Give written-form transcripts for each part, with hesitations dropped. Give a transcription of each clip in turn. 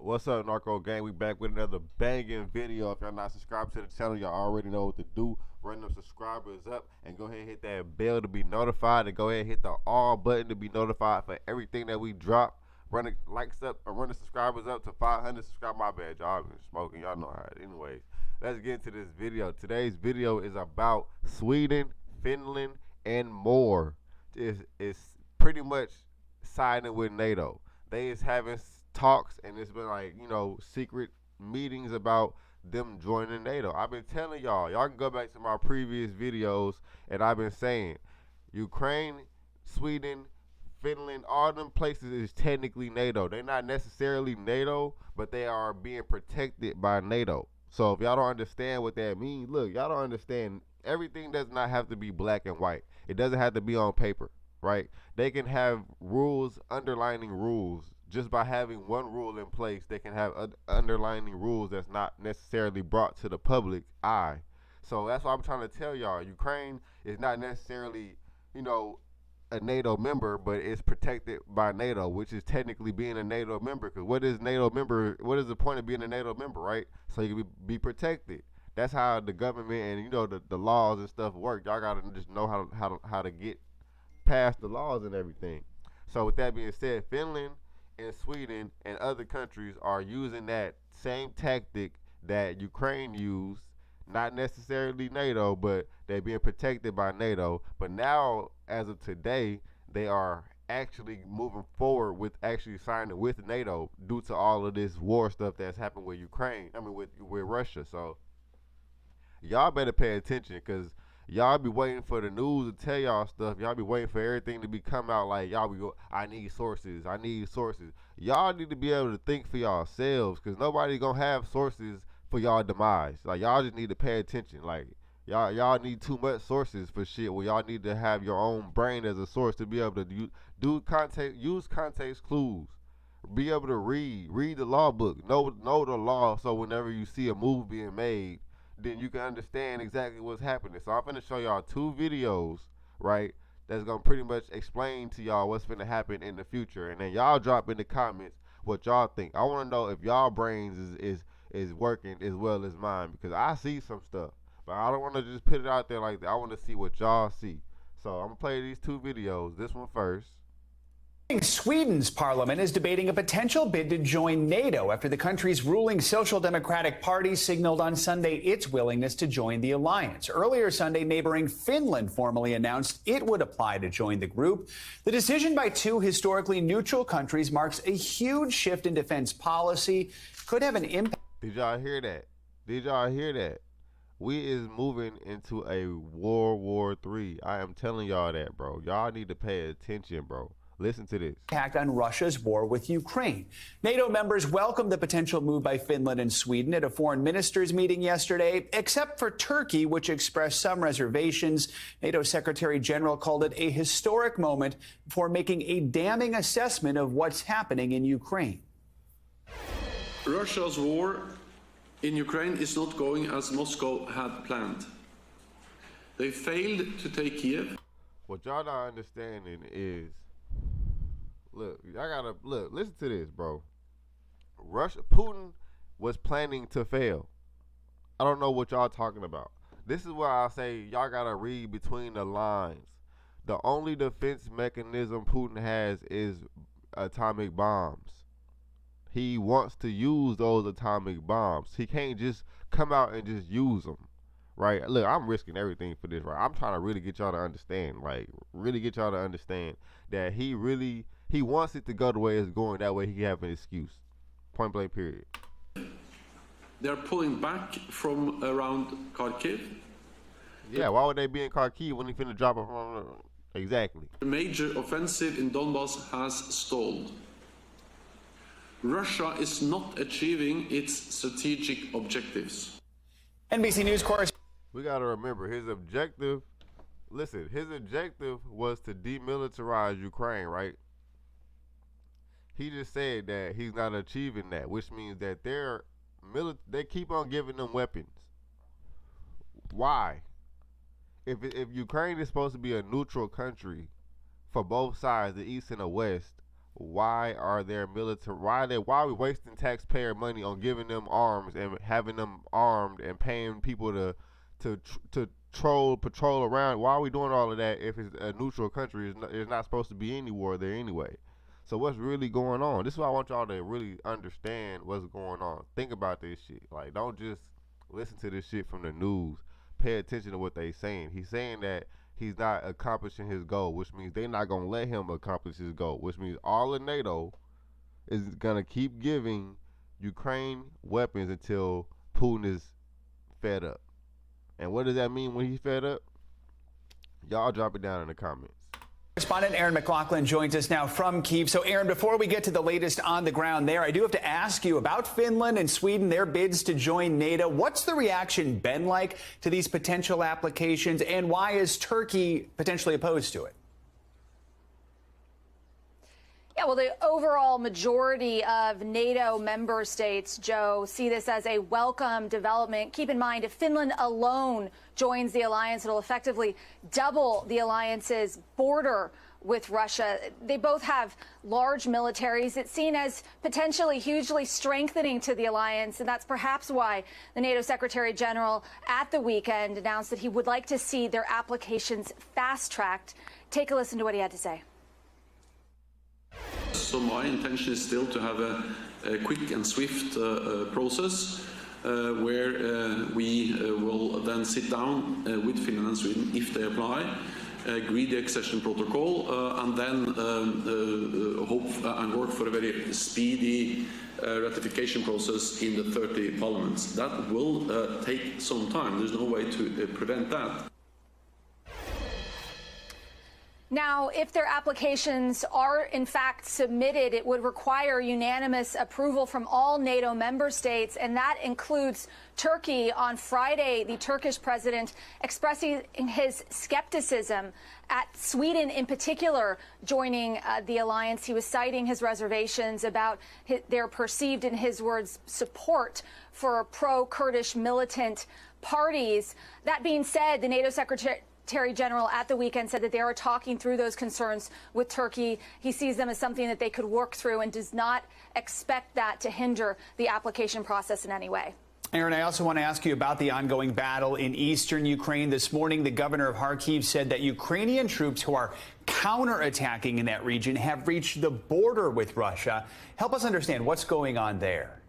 What's up, Narco Gang? We back with another banging video. If y'all not subscribed to the channel, y'all already know what to do. Run them subscribers up and go ahead and hit that bell to be notified. And go ahead and hit the all button to be notified for everything that we drop. Run the likes up or run the subscribers up to 500 subscribers. My bad, y'all been smoking. Y'all know how it. Anyways, let's get into this video. Today's video is about Sweden, Finland, and more. It's pretty much siding with NATO. They is having talks, and it's been like, you know, secret meetings about them joining NATO. I've been telling y'all can go back to my previous videos, and I've been saying Ukraine, Sweden, Finland, all them places is technically NATO. They're not necessarily NATO, but they are being protected by NATO. So if y'all don't understand what that means, look, y'all don't understand. Everything does not have to be black and white. It doesn't have to be on paper, right? They can have rules, underlining rules. Just by having one rule in place, they can have underlining rules that's not necessarily brought to the public eye. So that's why I'm trying to tell y'all, Ukraine is not necessarily, you know, a NATO member, but it's protected by NATO, which is technically being a NATO member. Because what is NATO member? What is the point of being a NATO member, right? So you can be protected. That's how the government and, you know, the laws and stuff work. Y'all gotta just know how to get past the laws and everything. So with that being said, Finland and Sweden and other countries are using that same tactic that Ukraine used, not necessarily NATO, but they're being protected by NATO. But now, as of today, they are actually moving forward with actually signing with NATO due to all of this war stuff that's happened with Ukraine. I mean, with Russia. So y'all better pay attention, because y'all be waiting for the news to tell y'all stuff. Y'all be waiting for everything to be come out like y'all be go, I need sources. Y'all need to be able to think for yourselves, because nobody gonna have sources for y'all demise. Like, y'all just need to pay attention. Like, y'all need too much sources for shit. Well, y'all need to have your own brain as a source to be able to use context clues. Be able to read the law book, know the law, so whenever you see a move being made, then you can understand exactly what's happening. So I'm going to show y'all two videos, right, that's going to pretty much explain to y'all what's going to happen in the future. And then y'all drop in the comments what y'all think. I want to know if y'all brains is working as well as mine, because I see some stuff, but I don't want to just put it out there like that. I want to see what y'all see. So I'm going to play these two videos. This one first. Sweden's parliament is debating a potential bid to join NATO after the country's ruling Social Democratic Party signaled on Sunday its willingness to join the alliance. Earlier Sunday, neighboring Finland formally announced it would apply to join the group. The decision by two historically neutral countries marks a huge shift in defense policy, could have an impact. Did y'all hear that? Did y'all hear that? We is moving into a World War III. I am telling y'all that, bro. Y'all need to pay attention, bro. Listen to this. Impact on Russia's war with Ukraine. NATO members welcomed the potential move by Finland and Sweden at a foreign ministers meeting yesterday, except for Turkey, which expressed some reservations. NATO Secretary General called it a historic moment for making a damning assessment of what's happening in Ukraine. Russia's war in Ukraine is not going as Moscow had planned. They failed to take Kyiv. What y'all not understanding is, look, y'all gotta look. Listen to this, bro. Putin was planning to fail. I don't know what y'all talking about. This is why I say y'all gotta read between the lines. The only defense mechanism Putin has is atomic bombs. He wants to use those atomic bombs. He can't just come out and just use them, right? Look, I'm risking everything for this, right? I'm trying to really get y'all to understand, like, really get y'all to understand that he wants it to go the way it's going. That way he can have an excuse. Point blank, period. They're pulling back from around Kharkiv. Yeah, why would they be in Kharkiv when he finna drop it from? Exactly. The major offensive in Donbass has stalled. Russia is not achieving its strategic objectives. NBC News correspondent. We gotta remember his objective. Listen, his objective was to demilitarize Ukraine, right? He just said that he's not achieving that, which means that they keep on giving them weapons. Why? If Ukraine is supposed to be a neutral country for both sides, the East and the West, why are there military? Why are we wasting taxpayer money on giving them arms and having them armed and paying people to patrol around? Why are we doing all of that if it's a neutral country? There's not supposed to be any war there anyway. So what's really going on? This is why I want y'all to really understand what's going on. Think about this shit. Like, don't just listen to this shit from the news. Pay attention to what they saying. He's saying that he's not accomplishing his goal, which means they're not gonna let him accomplish his goal, which means all of NATO is gonna keep giving Ukraine weapons until Putin is fed up. And what does that mean when he's fed up? Y'all drop it down in the comments. Correspondent Aaron McLaughlin joins us now from Kyiv. So, Aaron, before we get to the latest on the ground there, I do have to ask you about Finland and Sweden, their bids to join NATO. What's the reaction been like to these potential applications, and why is Turkey potentially opposed to it? Yeah, well, the overall majority of NATO member states, Joe, see this as a welcome development. Keep in mind, if Finland alone joins the alliance, it'll effectively double the alliance's border with Russia. They both have large militaries. It's seen as potentially hugely strengthening to the alliance, and that's perhaps why the NATO Secretary General at the weekend announced that he would like to see their applications fast-tracked. Take a listen to what he had to say. So my intention is still to have a quick and swift process where we will then sit down with Finland and Sweden if they apply, agree the accession protocol, and then hope and work for a very speedy ratification process in the 30 parliaments. That will take some time. There's no way to prevent that. Now, if their applications are in fact submitted, it would require unanimous approval from all NATO member states, and that includes Turkey. On Friday, the Turkish president expressing his skepticism at Sweden in particular joining the alliance. He was citing his reservations about their perceived, in his words, support for pro-Kurdish militant parties. That being said, the NATO Secretary General at the weekend said that they are talking through those concerns with Turkey. He sees them as something that they could work through and does not expect that to hinder the application process in any way. Aaron, I also want to ask you about the ongoing battle in eastern Ukraine. This morning, the governor of Kyiv said that Ukrainian troops who are counterattacking in that region have reached the border with Russia. Help us understand what's going on there.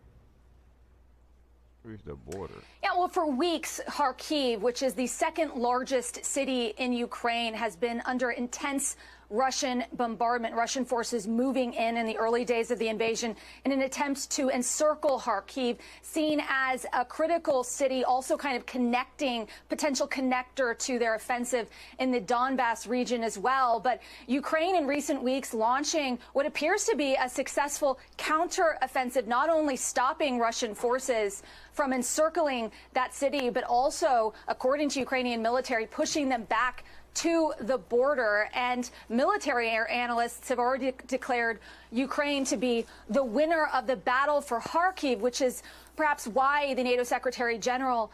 Reach the border. Yeah, well, for weeks, Kyiv, which is the second largest city in Ukraine, has been under intense Russian bombardment. Russian forces moving in the early days of the invasion in an attempt to encircle Kyiv, seen as a critical city, also kind of potential connector to their offensive in the Donbass region as well. But Ukraine in recent weeks launching what appears to be a successful counter-offensive, not only stopping Russian forces from encircling that city, but also, according to Ukrainian military, pushing them back to the border. And military analysts have already declared Ukraine to be the winner of the battle for Kyiv, which is perhaps why the NATO Secretary General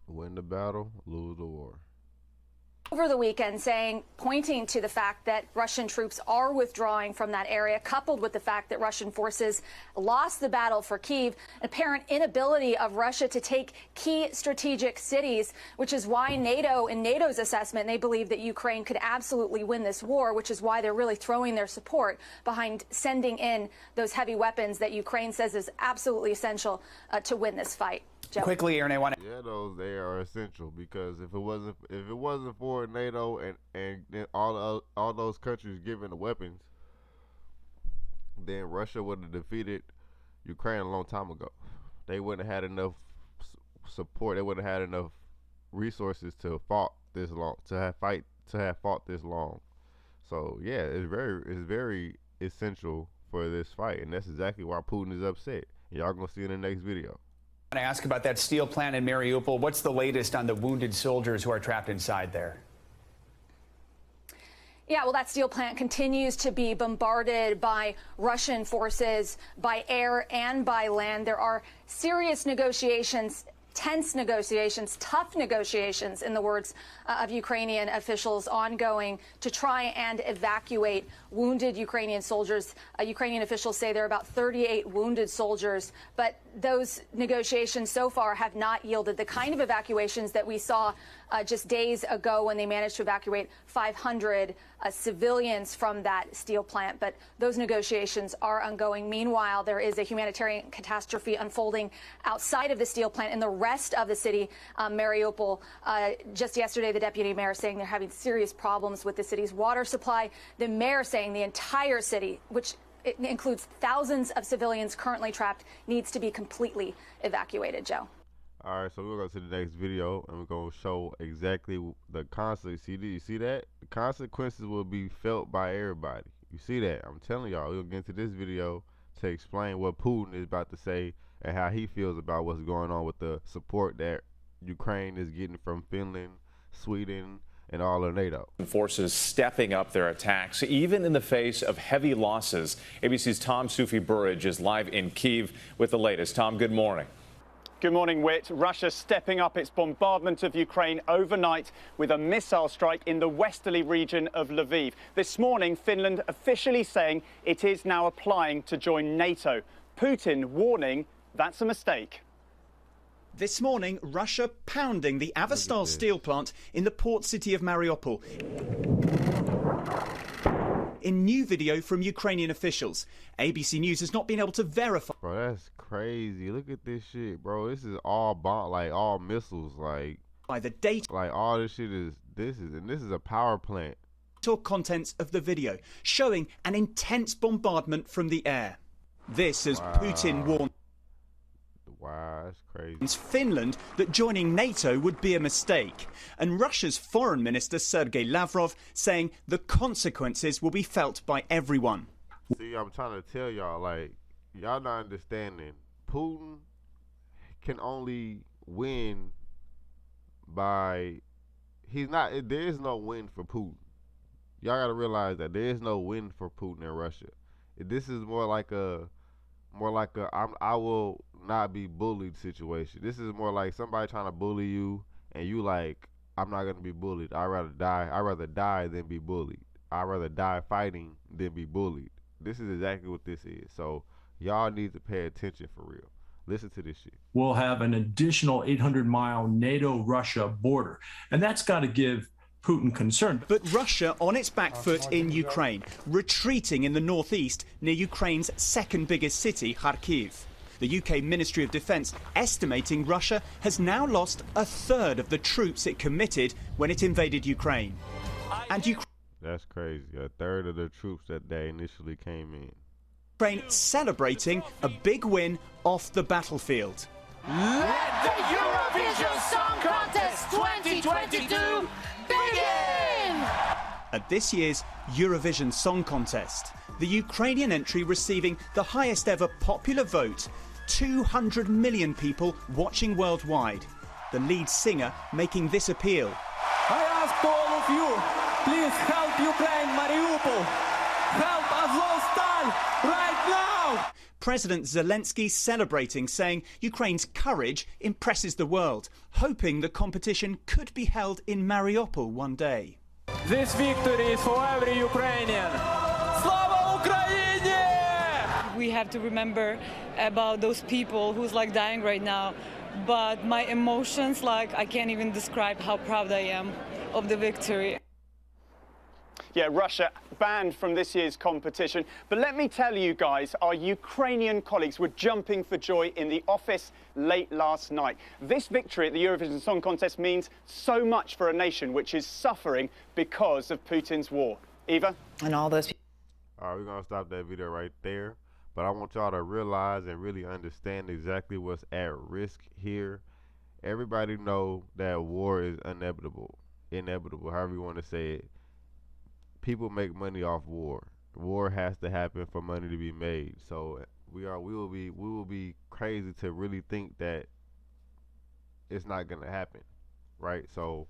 win the battle, lose the war. Over the weekend, pointing to the fact that Russian troops are withdrawing from that area, coupled with the fact that Russian forces lost the battle for Kyiv, an apparent inability of Russia to take key strategic cities, which is why NATO, in NATO's assessment, they believe that Ukraine could absolutely win this war, which is why they're really throwing their support behind sending in those heavy weapons that Ukraine says is absolutely essential to win this fight. Joe. Quickly, Aaron, I want to. Yeah, they are essential, because if it wasn't for NATO and all those countries giving the weapons, then Russia would have defeated Ukraine a long time ago. They wouldn't have had enough support. They wouldn't have had enough resources to fought this long. To have fought this long. So yeah, it's very essential for this fight, and that's exactly why Putin is upset. Y'all gonna see in the next video. I want to ask about that steel plant in Mariupol. What's the latest on the wounded soldiers who are trapped inside there? Yeah, well, that steel plant continues to be bombarded by Russian forces by air and by land. There are serious negotiations tense negotiations, tough negotiations, in the words of Ukrainian officials, ongoing to try and evacuate wounded Ukrainian soldiers. Ukrainian officials say there are about 38 wounded soldiers, but those negotiations so far have not yielded the kind of evacuations that we saw just days ago when they managed to evacuate 500 civilians from that steel plant. But those negotiations are ongoing. Meanwhile, there is a humanitarian catastrophe unfolding outside of the steel plant in the rest of the city, Mariupol. Just yesterday, the deputy mayor saying they're having serious problems with the city's water supply. The mayor saying the entire city, which it includes thousands of civilians currently trapped, needs to be completely evacuated. Joe. All right, so we'll go to the next video, and we're going to show exactly the consequences. You see that? The consequences will be felt by everybody. You see that? I'm telling y'all, we'll get into this video to explain what Putin is about to say and how he feels about what's going on with the support that Ukraine is getting from Finland, Sweden, and all of NATO. Forces stepping up their attacks, even in the face of heavy losses. ABC's Tom Sufi-Burridge is live in Kyiv with the latest. Tom, good morning. Good morning, Whit. Russia stepping up its bombardment of Ukraine overnight with a missile strike in the westerly region of Lviv. This morning, Finland officially saying it is now applying to join NATO. Putin warning that's a mistake. This morning, Russia pounding the Azovstal steel plant in the port city of Mariupol. In new video from Ukrainian officials, ABC News has not been able to verify. Bro, that's crazy. Look at this shit, bro. This is all like all missiles, like By the date, like all this shit is this is a power plant. or contents of the video, showing an intense bombardment from the air. This as Putin warns Wow, that's crazy. Finland that joining NATO would be a mistake, and Russia's foreign minister Sergei Lavrov saying the consequences will be felt by everyone. See, I'm trying to tell y'all, like, y'all not understanding. Putin can only win by there is no win for Putin. Y'all gotta realize that there is no win for Putin in Russia. This is more like a I will not be bullied situation. This is more like somebody trying to bully you and you like, I'm not gonna be bullied. I'd rather die than be bullied. I'd rather die fighting than be bullied. This is exactly what this is. So y'all need to pay attention for real. Listen to this shit. We'll have an additional 800-mile NATO-Russia border, and that's got to give Putin concern. But Russia on its back foot in Ukraine, retreating in the northeast near Ukraine's second biggest city, Kyiv. The UK Ministry of Defence estimating Russia has now lost a third of the troops it committed when it invaded Ukraine. And That's crazy. A third of the troops that they initially came in. Ukraine celebrating a big win off the battlefield. Let the Eurovision Song Contest 2022 begin! At this year's Eurovision Song Contest, the Ukrainian entry receiving the highest ever popular vote, 200 million people watching worldwide. The lead singer making this appeal. I ask all of you, please help Ukraine, Mariupol! Help Azovstal right now! President Zelensky celebrating, saying Ukraine's courage impresses the world, hoping the competition could be held in Mariupol one day. This victory is for every Ukrainian! Slava Ukraini! We have to remember about those people who's like dying right now. But my emotions, like, I can't even describe how proud I am of the victory. Yeah, Russia banned from this year's competition. But let me tell you guys, our Ukrainian colleagues were jumping for joy in the office late last night. This victory at the Eurovision Song Contest means so much for a nation which is suffering because of Putin's war. Eva? And all those people. All right, we're going to stop that video right there. But I want y'all to realize and really understand exactly what's at risk here. Everybody know that war is inevitable, however you want to say it. People make money off war. War has to happen for money to be made. So we will be crazy to really think that it's not gonna happen, right? So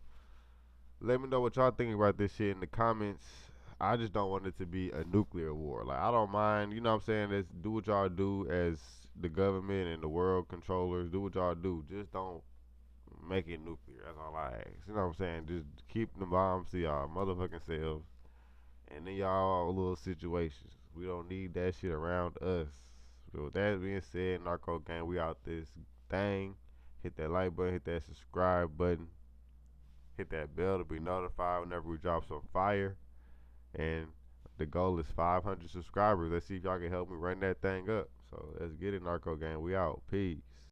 let me know what y'all think about this shit in the comments. I just don't want it to be a nuclear war. Like, I don't mind, you know what I'm saying? Let's do what y'all do as the government and the world controllers. Do what y'all do. Just don't make it nuclear. That's all I ask. You know what I'm saying? Just keep the bombs to y'all motherfucking selves and in y'all little situations. We don't need that shit around us. So with that being said, Narco Gang, we out this thing. Hit that like button, hit that subscribe button, hit that bell to be notified whenever we drop some fire. And the goal is 500 subscribers. Let's see if y'all can help me run that thing up. So let's get it, Narco Gang. We out. Peace.